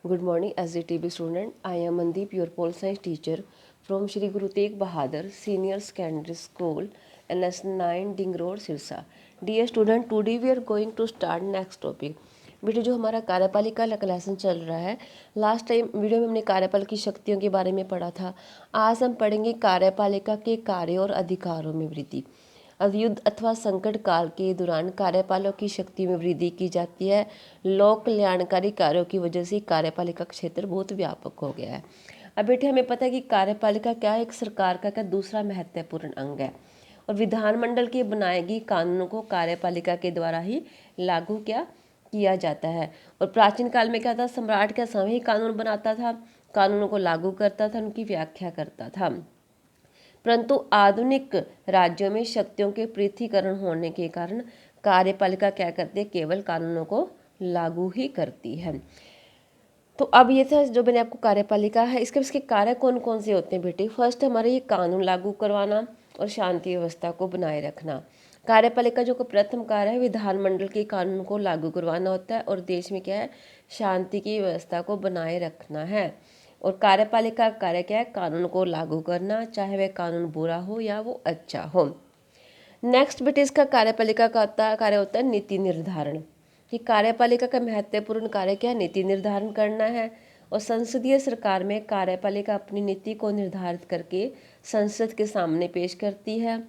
Good morning, SDTB student. I am Mandeep, your pole science teacher from Shri Guru Tegh Bahadur Senior Secondary School, NS9 Ding Road, Sirsa. Dear student, today we are going to start next topic. बेटे जो हमारा कार्यपालिका का lesson चल रहा है, last time video में हमने कार्यपालिका की शक्तियों के बारे में पढ़ा था। आज हम पढ़ेंगे कार्यपालिका के कार्य और अधिकारों में वृद्धि। अब युद्ध अथवा संकट काल के दौरान कार्यपालकों की शक्ति में वृद्धि की जाती है। लोक कल्याणकारी कार्यों की वजह से कार्यपालिका क्षेत्र बहुत व्यापक हो गया है। अब बेटे हमें पता है कि कार्यपालिका क्या है, एक सरकार का क्या दूसरा महत्वपूर्ण अंग है और विधानमंडल के बनाए गए कानूनों को कार्यपालिका के द्वारा ही लागू किया जाता है। और प्राचीन काल में क्या था, सम्राट क्या स्वयं ही कानून बनाता था, कानूनों को लागू करता था, उनकी व्याख्या करता था। परंतु आधुनिक राज्यों में शक्तियों के पृथकीकरण होने के कारण कार्यपालिका क्या करती है, केवल कानूनों को लागू ही करती है। तो अब ये था जो मैंने आपको कार्यपालिका है, इसके कार्य कौन कौन से होते हैं बेटे। फर्स्ट हमारे ये कानून लागू करवाना और शांति व्यवस्था को बनाए रखना। कार्यपालिका जो प्रथम कार्य है विधानमंडल के कानून को लागू करवाना होता है और देश में क्या है, शांति की व्यवस्था को बनाए रखना है। और कार्यपालिका का कार्य क्या है, कानून को लागू करना, चाहे वह कानून बुरा हो या वो अच्छा हो। नेक्स्ट बेटे इसका कार्यपालिका का कार्य होता है नीति निर्धारण। कि कार्यपालिका का महत्वपूर्ण कार्य क्या है, नीति निर्धारण करना है। और संसदीय सरकार में कार्यपालिका अपनी नीति को निर्धारित करके संसद के सामने पेश करती है।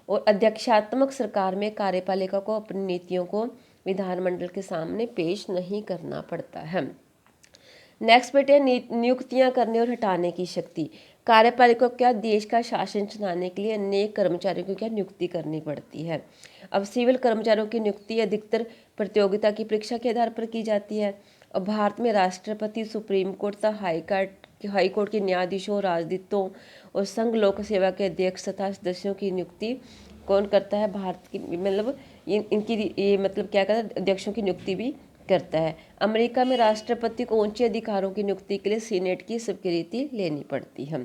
और अध्यक्षात्मक सरकार में कार्यपालिका को अपनी नीतियों को विधानमंडल के सामने पेश नहीं करना पड़ता है। नेक्स्ट बेटे नियुक्तियां करने और हटाने की शक्ति। कार्यपालिका को क्या देश का शासन चलाने के लिए अनेक कर्मचारियों की क्या नियुक्ति करनी पड़ती है। अब सिविल कर्मचारियों की नियुक्ति अधिकतर प्रतियोगिता की परीक्षा के आधार पर की जाती है। और भारत में राष्ट्रपति, सुप्रीम कोर्ट तथा हाई कोर्ट के न्यायाधीशों, राजदूतों और संघ लोक सेवा के अध्यक्ष तथा सदस्यों की नियुक्ति कौन करता है, भारत की मतलब इनकी ये मतलब क्या करता है, अध्यक्षों की नियुक्ति भी करता है। अमेरिका में राष्ट्रपति को ऊंचे अधिकारों की नियुक्ति के लिए सीनेट की स्वीकृति लेनी पड़ती है।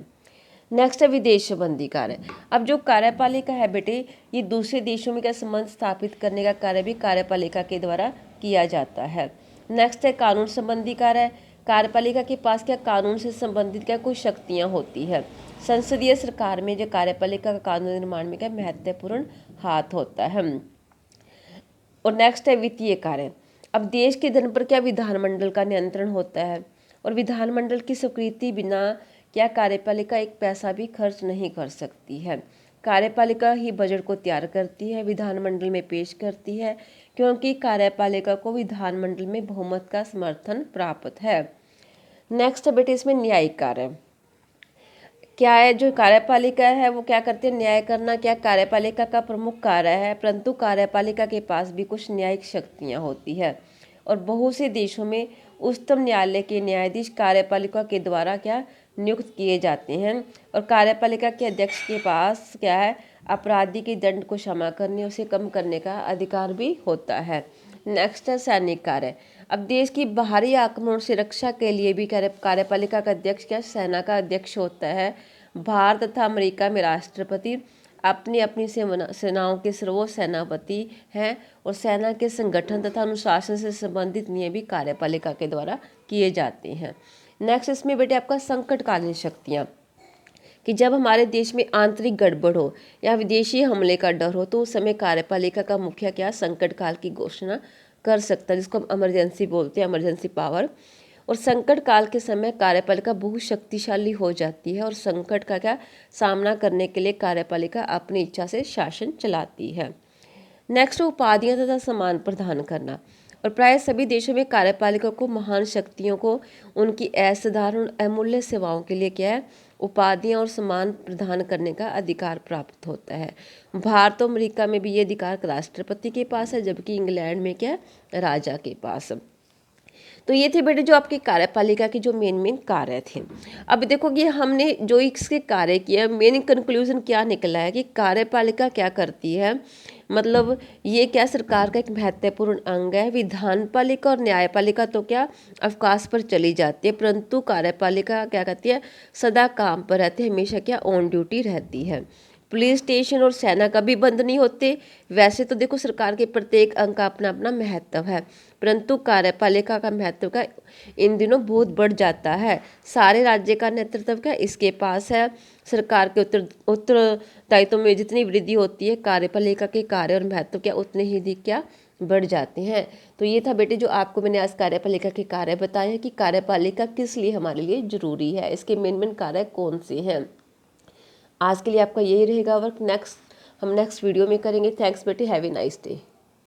नेक्स्ट है विदेश संबंधी कार्य। अब जो कार्यपालिका है बेटे, ये दूसरे देशों में क्या संबंध स्थापित करने का कार्य भी कार्यपालिका के द्वारा किया जाता है। नेक्स्ट है कानून संबंधी कार्य। कार्यपालिका के पास क्या कानून से संबंधित क्या कुछ शक्तियां होती है। संसदीय सरकार में जो कार्यपालिका का कानून निर्माण में क्या महत्वपूर्ण हाथ होता है। और नेक्स्ट है वित्तीय कार्य। अब देश के धन पर क्या विधानमंडल का नियंत्रण होता है और विधानमंडल की स्वीकृति बिना क्या कार्यपालिका एक पैसा भी खर्च नहीं कर सकती है। कार्यपालिका ही बजट को तैयार करती है, विधानमंडल में पेश करती है, क्योंकि कार्यपालिका को विधानमंडल में बहुमत का समर्थन प्राप्त है। नेक्स्ट बेटे इसमें न्यायिक कार्य क्या है। जो कार्यपालिका है वो क्या करते हैं, न्याय करना क्या कार्यपालिका का प्रमुख कार्य है। परंतु कार्यपालिका के पास भी कुछ न्यायिक शक्तियां होती है और बहुत से देशों में उच्चतम न्यायालय के न्यायाधीश कार्यपालिका के द्वारा क्या नियुक्त किए जाते हैं। और कार्यपालिका के अध्यक्ष के पास क्या है, अपराधी के दंड को क्षमा करने, उसे कम करने का अधिकार भी होता है। नेक्स्ट है सैनिक कार्य। अब देश की बाहरी आक्रमण से रक्षा के लिए भी कार्यपालिका का अध्यक्ष क्या सेना का अध्यक्ष होता है। भारत तथा अमेरिका में राष्ट्रपति अपनी अपनी सेनाओं के सर्वोच्च सेनापति हैं और सेना के संगठन तथा अनुशासन से संबंधित नियम भी कार्यपालिका के द्वारा किए जाते हैं। नेक्स्ट इसमें बेटे आपका संकटकालीन शक्तियाँ। कि जब हमारे देश में आंतरिक गड़बड़ हो या विदेशी हमले का डर हो तो उस समय कार्यपालिका का मुखिया क्या संकट काल की घोषणा कर सकता है, जिसको हम इमरजेंसी बोलते हैं, इमरजेंसी पावर। और संकट काल के समय कार्यपालिका बहुत शक्तिशाली हो जाती है और संकट का क्या सामना करने के लिए कार्यपालिका अपनी इच्छा से शासन चलाती है। नेक्स्ट उपाधियां तथा सम्मान प्रदान करना। और प्राय सभी देशों में कार्यपालिका को महान शक्तियों को उनकी असाधारण अमूल्य सेवाओं के लिए क्या है, उपाधियां और सम्मान प्रदान करने का अधिकार प्राप्त होता है। भारत और अमेरिका में भी ये अधिकार राष्ट्रपति के पास है, जबकि इंग्लैंड में क्या है, राजा के पास। तो ये थे बेटे जो आपकी कार्यपालिका के जो मेन कार्य थे। अब देखो कि हमने जो इसके कार्य किया, मेन कंक्लूजन क्या निकला है कि कार्यपालिका क्या करती है, मतलब ये क्या सरकार का एक महत्वपूर्ण अंग है। विधानपालिका और न्यायपालिका तो क्या अवकाश पर चली जाती है, परंतु कार्यपालिका क्या कहती है, सदा काम पर रहती है, हमेशा क्या ऑन ड्यूटी रहती है। पुलिस स्टेशन और सेना कभी बंद नहीं होते। वैसे तो देखो सरकार के प्रत्येक अंग का अपना अपना महत्व है, परंतु कार्यपालिका का महत्व का इन दिनों बहुत बढ़ जाता है। सारे राज्य का नेतृत्व क्या इसके पास है। सरकार के उत्तरदायित्व में जितनी वृद्धि होती है, कार्यपालिका के कार्य और महत्व क्या उतने ही अधिक क्या बढ़ जाते हैं। तो ये था बेटे जो आपको मैंने आज कार्यपालिका के कार्य बताए हैं कि कार्यपालिका किस लिए हमारे लिए जरूरी है, इसके मेन मेन कार्य कौन से हैं। आज के लिए आपका यही रहेगा वर्क। हम नेक्स्ट वीडियो में करेंगे। थैंक्स बेटे, हैव ए नाइस डे।